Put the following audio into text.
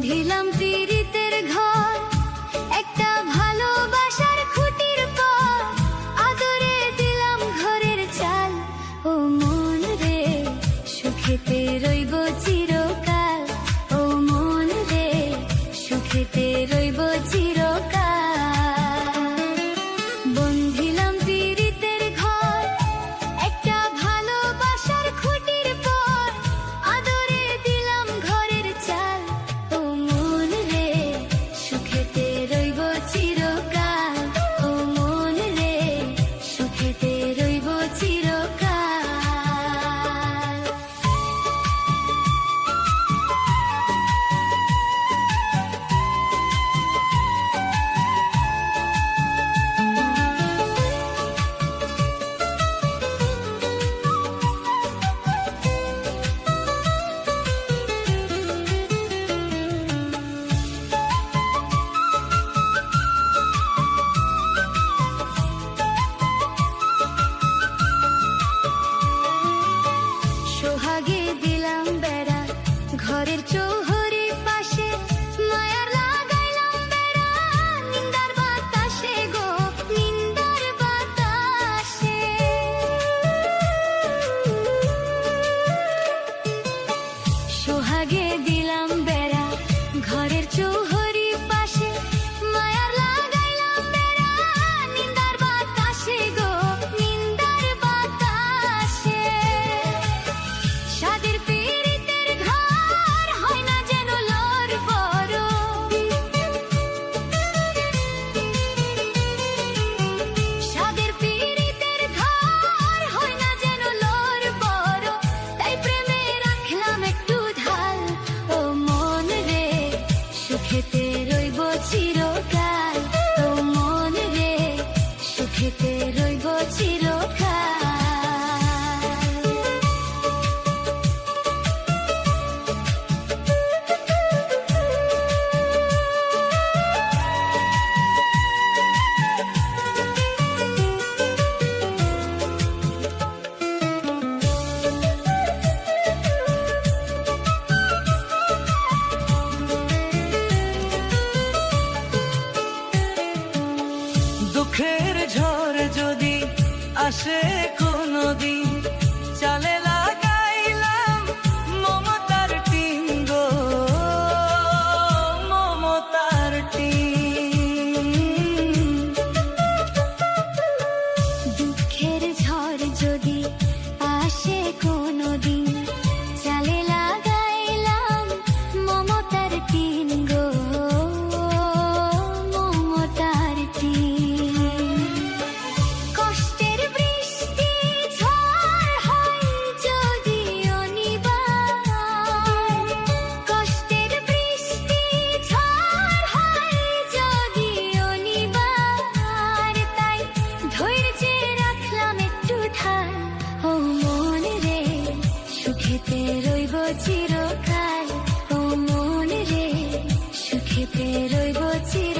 বন্ধিলাম পীড়িতের ঘর, একটা ভালোবাসার খুঁটির পর, আদরে দিলাম ঘরের চাল। ও মন রে, সুখেতে রইব চিরকাল। ও মন রে, সুখেতে রইব চিরকাল। বন্ধিলাম পীড়িতের ঘর, একটা ভালোবাসার খুঁটির পর, আদরে দিলাম ঘরের চাল। ও মন রে, সুখেতে রইব চিরকাল। ও মন রে, সুখেতে রইব চিরকাল। সোহাগে দিলাম বেড়া, ঘরের চৌহরে পাশে, মায়ার লাগাইলাম বেড়া, নিন্দার বাতাসে গো, নিন্দার বাতাসে। সোহাগে দিলাম বেড়া, ঘরের চৌহরে পাশে, মায়ার লাগাইলাম বেড়া, নিন্দার বাতাসে গো, নিন্দার বাতাসে। সাদের পীড়িতের ঘর হয় না যেন লোর বড়, সাদের পীড়িতের ঘর হয় না যেন লোর বড়, তাই প্রেমে রাখলাম একটু ঢাল। ও মন রে, সুখেতে রইব চিরকাল। ও মন রে, সুখেতে রইব চিরকাল। দুঃখের ঝড় যদি আসে কোনদিন, চালে লাগাইলাম মমতার টিন গো, মমতার টিন। দুঃখের ঝড় যদি আসে কোনদিন, চালে লাগাইলাম মমতার টিন গো, মমতার টিন। কষ্টের বৃষ্টি ঝড় হয় যদি অনিবার, কষ্টের বৃষ্টি ঝড় হয় যদি অনিবার, তাই ধৈর্যে রাখলাম একটু ঠাল। ও মন রে, সুখেতে রইব চিরকাল। ও মন রে, সুখেতে রইব চিরকাল।